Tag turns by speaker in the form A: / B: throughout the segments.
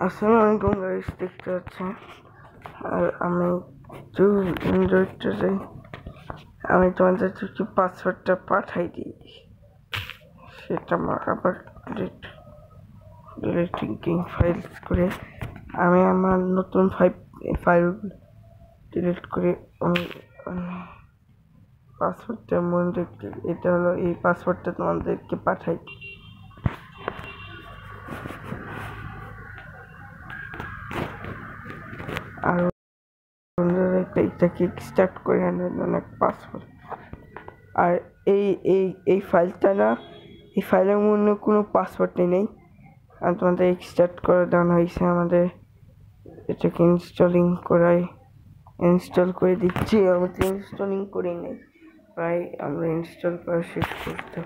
A: আসসালামু আলাইকুম গাইস, দেখতে পাচ্ছেন। আর আমি একটু এনজয়টা যাই, আমি তোমাদের একটু পাসওয়ার্ডটা পাঠাই দিই, সেটা আবার ডিলিটিং ফাইলস করে আমি আমার নতুন ফাইল ডিলিট করে আমি পাসওয়ার্ডটা মনে রাখতে, এটা হলো এই পাসওয়ার্ডটা তোমাদেরকে পাঠাই। আর এটা কিক স্টার্ট করে অনেক পাসওয়ার্ড। আর এই এই এই ফাইলটা না, এই ফাইলের মধ্যে কোনো পাসওয়ার্ড নেই। আর তোমাদের এক্সট্রাক্ট করে দেওয়া হয়েছে, আমাদের এটাকে ইনস্টল করে দিচ্ছি। আমাদের ইনস্টলিং করে নেই, প্রায় আমরা ইনস্টল করা শেষ করতে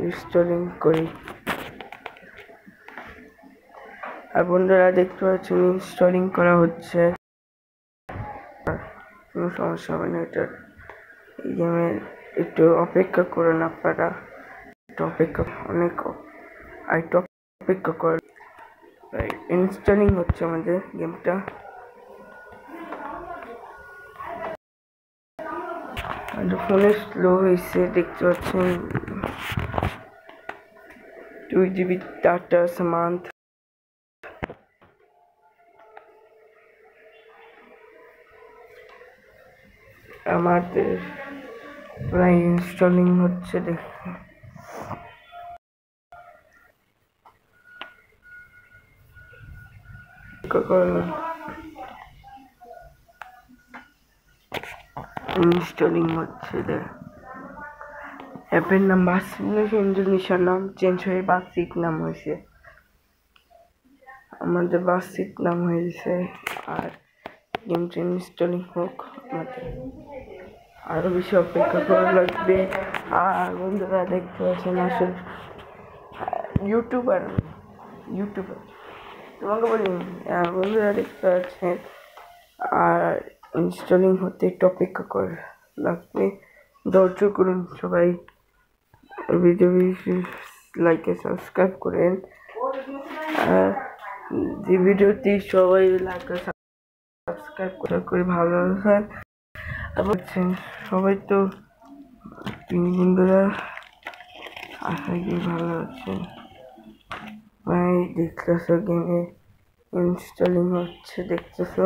A: ইনস্টলিং করি। আর বন্ধুরা দেখতে পাচ্ছেন ইনস্টলিং করা হচ্ছে, কোনো সমস্যা হবে না। এটা গেমের একটু অপেক্ষা করুন আপনারা, একটু অপেক্ষা, অপেক্ষা করেন। ইনস্টলিং হচ্ছে আমাদের গেমটা। ফোনে স্লো হয়েছে, দেখতে পাচ্ছেন 2 GB ডাটা মান্থ। আমাদের প্রায় ইনস্টলিং হচ্ছে, দেখুন। ইনস্টলিং হচ্ছে, অ্যাপের নাম ইন্দোনেশিয়ার নাম চেঞ্জ হয়ে বাসিক নাম হয়েছে, আমাদের বাসিক নাম হয়েছে। আর গেমটা ইনস্টলিং হোক, আমাদের আরো বেশি অপেক্ষা করা লাগবে। আর বন্ধুরা দেখতে পাচ্ছেন, আসলে ইউটিউবার তোমাকে বলি, বন্ধুরা দেখতে পাচ্ছেন। আর ইনস্টলিং হতে একটু অপেক্ষা করে লাগবে, ধৈর্য করুন সবাই। ভিডিও লাইক সাবস্ক্রাইব করেন, যে ভিডিওটি সবাই লাইক সাবস্ক্রাইব করে ভালো লাগেন। বলছেন সবাই তো বন্ধুরা আশা করি ভালো আছেন। ভাই দেখতেছো গেমে ইনস্টলিং হচ্ছে, দেখতেছো।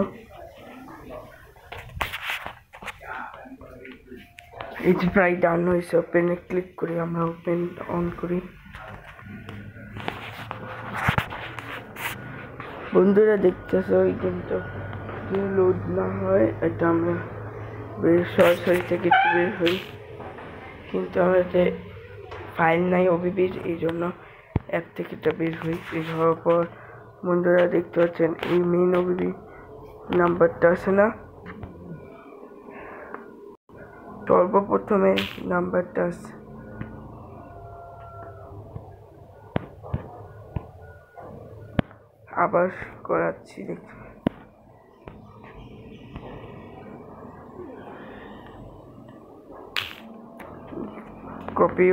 A: এই যে প্রায় ডান হয়েছে, ওপেনে ক্লিক করি, আমরা ওপেন অন করি। বন্ধুরা দেখতেছো এই গেমটা লোড না হয়, এটা আমরা সরাসরি থেকে বের হই, কিন্তু আমাদের ফাইল নাই ওবিবির, এই জন্য অ্যাপ থেকে এটা বের হই। বের হওয়ার পর বন্ধুরা দেখতে পাচ্ছেন এই মেইন ওবিবি নাম্বারটা আছে না, সর্বপ্রথমে নাম্বারটা আছে, আবার করাচ্ছি, দেখুন। কপি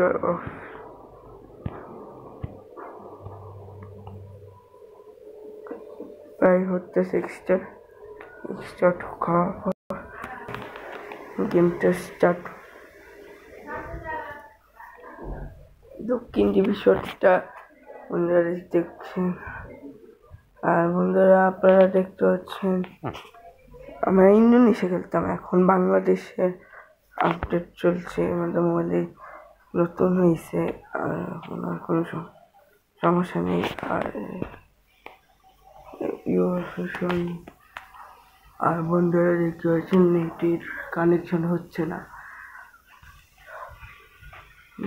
A: প্রায় হচ্ছে স্টার্ট খাওয়া গেমটা স্টার্ট। দক্ষিণ ডিভিশনটা বন্ধুরা দেখছেন। আর বন্ধুরা আপনারা দেখতে পাচ্ছেন, আমরা ইন্দোনেশিয়া খেলতাম, এখন বাংলাদেশের আপডেট চলছে, আমাদের মোবাইলে নতুন হয়েছে। আর ওনার কোনো সমস্যা নেই। আর আর বন্ধুরা দেখতে পাচ্ছেন নেটের কানেকশন হচ্ছে না।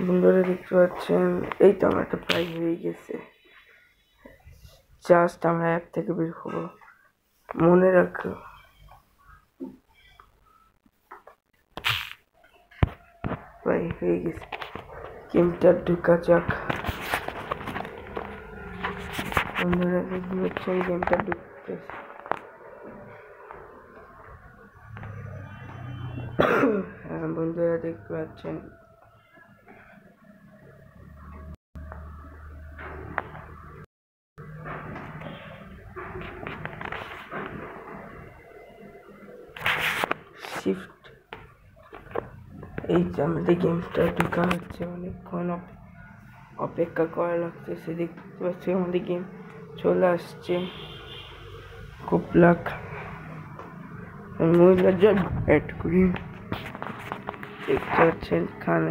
A: বন্ধুরা দেখতে পাচ্ছেন, এই তো আমার তো প্রায় হয়ে গেছে, জাস্ট আমরা অ্যাপ থেকে বের হবো, মনে রাখো। প্রায় হয়ে গেছে, গেমটা ঢুকা যাক। বন্ধুরা দেখতে পাচ্ছেন গেমটা ঢুকতেছে। বন্ধুরা দেখতে পাচ্ছেন শিফট, এই যে আমাদের গেমটা ঢোকা হচ্ছে, অনেকক্ষণ অপেক্ষা করা লাগতেছে। দেখতে পাচ্ছি আমাদের গেম চলে আসছে। খুব লাখ মহিলার জন্য অ্যাড করি। দেখতে পাচ্ছেন খান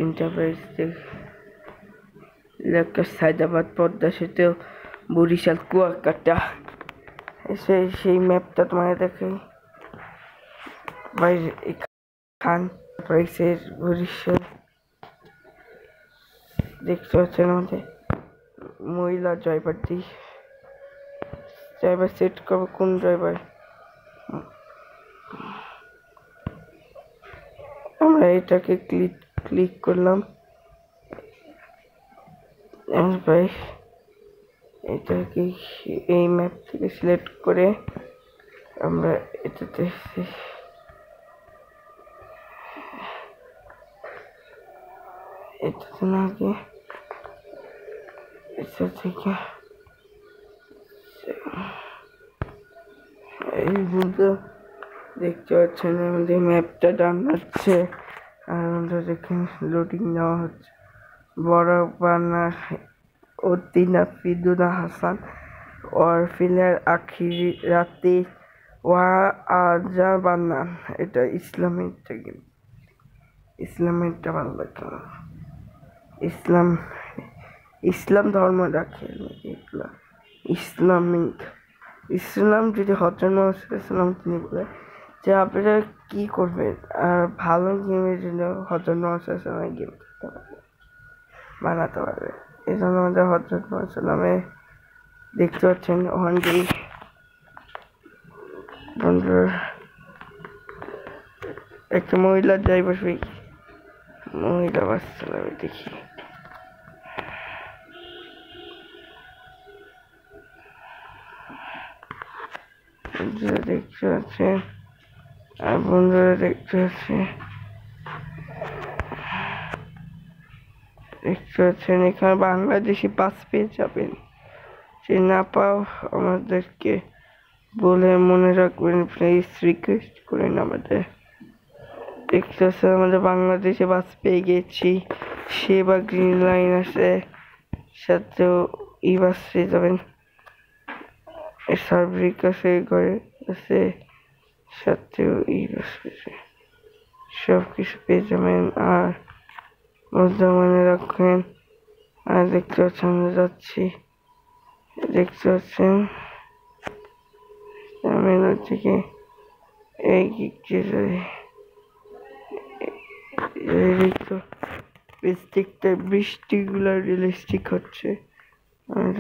A: ইন্টারপ্রাইজ লেখা সায়দাবাদ, পদ্মা সেতু, বরিশাল, কুয়াকাটা। সেই ম্যাপটা তোমাকে দেখাই। বাইরে খান প্রাইসের বরিশাল দেখতে পাচ্ছেন। আমাদের মহিলা ড্রাইভারটি, ড্রাইভার সেট করবো কোন ড্রাইভার। আমরা এটাকে ক্লিক করলাম। ভাই এটাকে এই ম্যাপ থেকে সিলেক্ট করে আমরা এটাতে না গিয়ে এটা থেকে এই বলতে দেখতে পাচ্ছেন আমাদের ম্যাপটা ডান হচ্ছে। আর আমরা দেখেন লোডিং নেওয়া হচ্ছে। বড় বানার উদ্দিনা ফিদুনা হাসান और फिलहाल आखिरी राते वहाँ आजा বানান। এটা ইসলামিকটা গেম, ইসলামিকটা ভালো লাগে। ইসলাম ধর্ম রাখে এগুলা ইসলামিক। ইসলাম যদি হজরত মুহাম্মদ ইসলাম তিনি বলে যে আপনারা কি করবেন, আর ভালো গেমের জন্য হজরত মুহাম্মদ ইসলামের গেম বানাতে পারবে। এই জন্য আমাদের হজরত মুহাম্মদ ইসলামে দেখতে পাচ্ছেন ওখানটি বন্ধুরা একটা মহিলা ড্রাইভার, মহিলা বাস চালাবে। দেখি দেখতে পাচ্ছেন, আর বন্ধুরা দেখতে পাচ্ছেন এখানে বাংলাদেশি বাস পেয়ে যাবেন। যে না পাও আমাদেরকে বলে মনে রাখবেন, প্লিজ রিকোয়েস্ট করেন আমাদের। দেখতে পাচ্ছেন আমাদের বাংলাদেশে বাস পেয়ে গেছি। সেবা গ্রিন লাইন আছে, সাথেও ই বাস পেয়ে যাবেন। সার্ভিক আছে, ঘরে আছে, সাথেও ই বাস পেয়েছে। সব কিছু পেয়ে যাবেন। আর মনে রাখবেন। আর দেখতে পাচ্ছেন আমরা যাচ্ছি, দেখতে পাচ্ছেন মেলার থেকে এই বৃষ্টিগুলো রিয়েলিস্টিক হচ্ছে। আর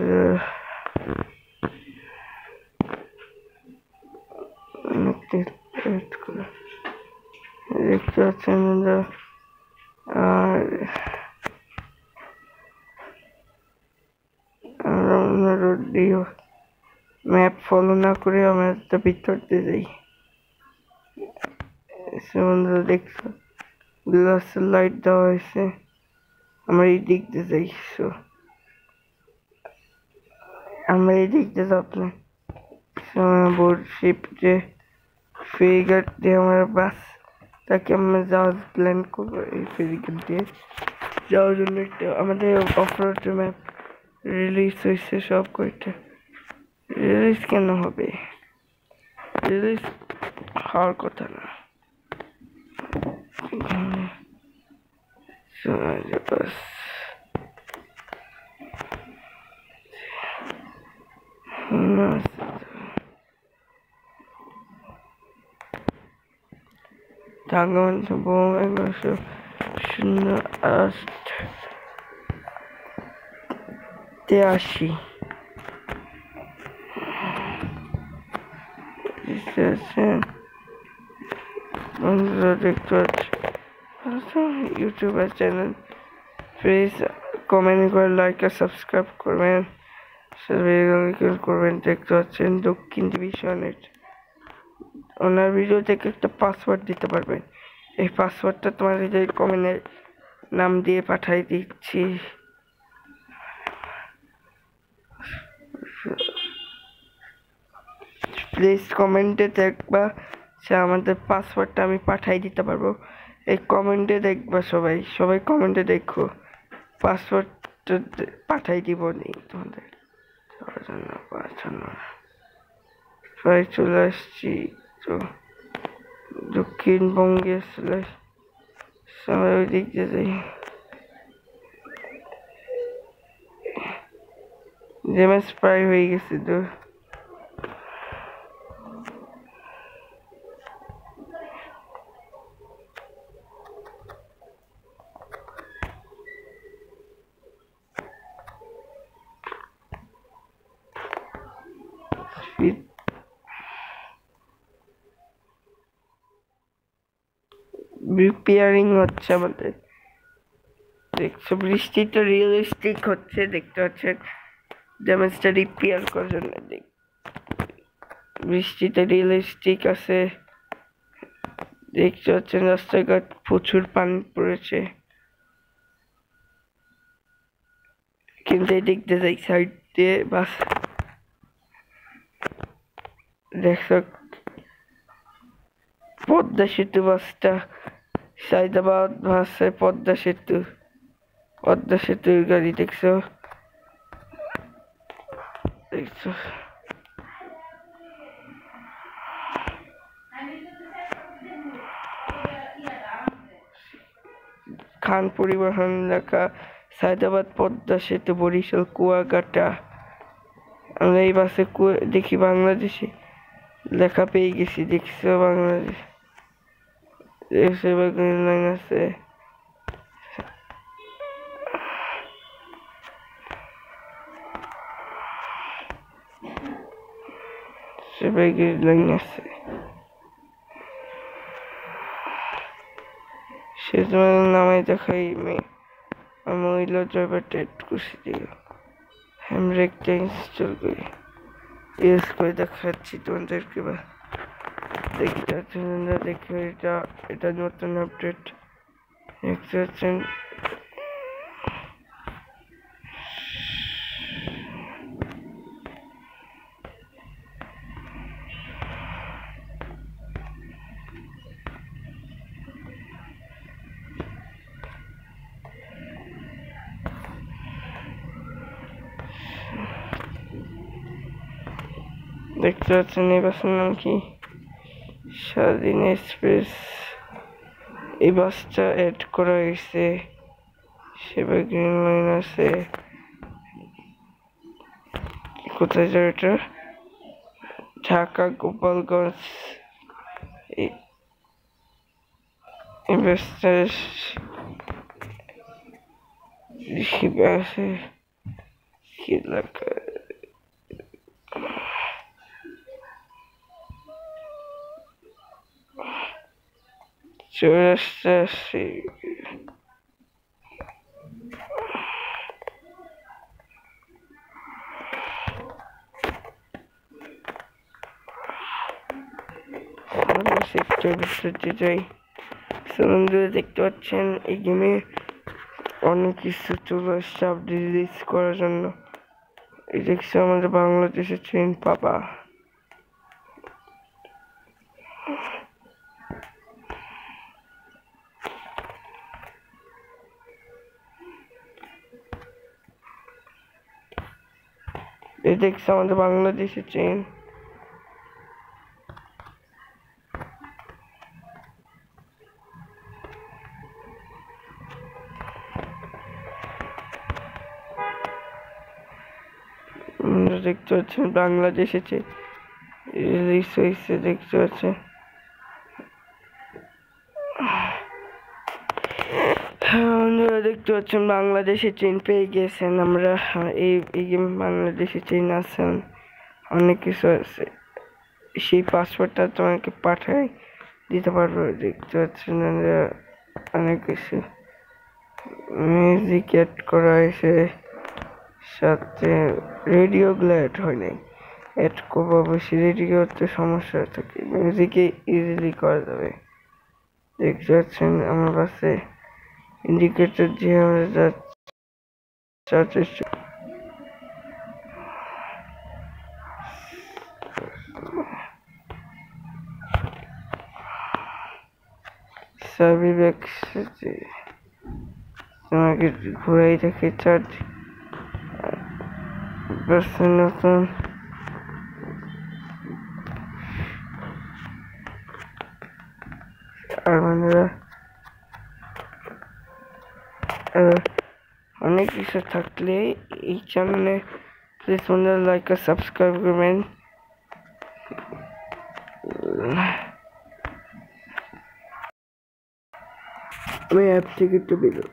A: দেখতে পাচ্ছেন আর ম্যাপ ফলো না করে আমরা একটা ভিতর দিয়ে যাই। বন্ধুরা দেখছো গ্লাসের লাইট দেওয়া হয়েছে, আমরা এই দিক দিয়ে যাই। আমরা এই দিক দিয়ে যাবো বোর্ড শিপটে ফেরিঘাট দিয়ে আমরা বাস তাকে আমরা যাওয়ার প্ল্যান করবো। এই ফেরিঘাট দিয়ে যাওয়ার জন্য একটা আমাদের অফরোড ম্যাপ রিলিজ হয়েছে। সব কয়টা রিলিজ কেন হবে, রিলিজ হওয়ার কথা না। বাস ঢাকা 1108 বন্ধুরা দেখতে পাচ্ছি ইউটিউবের চ্যানেল। প্লিজ কমেন্ট করে লাইক আর সাবস্ক্রাইব করবেন, করবেন। দেখতে পাচ্ছেন দক্ষিণ ডিভিশনের ওনার ভিডিও থেকে একটা পাসওয়ার্ড দিতে পারবেন। এই পাসওয়ার্ডটা তোমার যে কমেন্টের নাম দিয়ে পাঠাই দিচ্ছি। প্লিজ কমেন্টে দেখবা, সে আমাদের পাসওয়ার্ডটা আমি পাঠাই দিতে পারবো। এই কমেন্টে দেখবা, সবাই সবাই কমেন্টে দেখো, পাসওয়ার্ডটা পাঠাই দিব নি তোমাদের সবাই চলে আসছি তো দক্ষিণবঙ্গে চলে সবাই ওই দিক দিয়ে যাই। জেমস প্রায় হয়ে গেছে তো রিপেয়ারিং হচ্ছে আমাদের, দেখছো বৃষ্টিটা রিয়েলিস্টিক হচ্ছে, দেখতে হচ্ছে ড্যামেজটা রিপেয়ার করার জন্য। বৃষ্টিটা রিয়েলিস্টিক আছে, দেখতে হচ্ছে রাস্তাঘাট প্রচুর পানি পড়েছে, কিন্তু এদিক দিয়ে যাই সাইড দিয়ে বাস দেখছো পদ্মা সেতু বাসটা সাইদাবাদ ভাসে পদ্মা সেতুর গাড়ি দেখছো দেখছো খান পরিবহন লেখা সাইদাবাদ পদ্মা সেতু বরিশাল কুয়াকাটা। আমরা এই বাসে দেখি বাংলাদেশে লেখা পেয়ে গেছি, দেখছো বাংলাদেশ লাইন আছে, লাইন আছে, সে তোমার নামাই দেখাই আমি ওই ড্রাইভারটা এড করছি দিও হ্যামব্রেকটা ইনস্টল করি ইউজ করে দেখাচ্ছি তোমাদেরকে। বা দেখতে পাচ্ছেন দেখো এটা নতুন আপডেট দেখতে পাচ্ছেন। দেখতে পাচ্ছেন এই বাসের নাম কি স্বাধীন এক্সপ্রেস। এই বাসটা অ্যাড করা হয়েছে, সেবা গ্রিন লাইন আছে, কোথায় যাবে এটা ঢাকা গোপালগঞ্জ। এই বাসটা আছে কি লেখা চলে আসছে সেক্টর বিস্তারিত যাই। দেখতে পাচ্ছেন এই গেমে অনেক কিছু চলে আসছে আপডেট রিলিজ করার জন্য। এই দেখছি আমাদের বাংলাদেশের ট্রেন পাবা, এই দেখছি আমাদের বাংলাদেশের ট্রেন। দেখতে পাচ্ছেন বাংলাদেশে রিলিজ হয়েছে, দেখতে পাচ্ছেন দেখতে পাচ্ছেন বাংলাদেশে ট্রেন পেয়ে গেছেন। আমরা এই গেম বাংলাদেশে ট্রেন আছেন, অনেক কিছু আছে, সেই পাসওয়ার্ডটা তোমাকে পাঠাই দিতে পারবো। দেখতে পাচ্ছেন অনেক কিছু মিউজিক অ্যাড করা হয়েছে, সাথে রেডিওগুলো অ্যাড হয় নাই, অ্যাড করবো অবশ্যই, রেডিওতে সমস্যা থাকে, মিউজিকে ইজিলি করা যাবে। দেখতে পাচ্ছেন আমার কাছে ইন্ডিকেটর যে আমরা যাচ্ছে সার্ভি ব্যাগ তোমাকে ঘুরাই রেখে চার্জ নতুন আর বন্ধুরা অনেক কিছু থাকলে এই চ্যানেলে প্লিজ বন্ধুরা লাইক আর সাবস্ক্রাইব করবেন। আমি অ্যাপ থেকে একটু বেরো।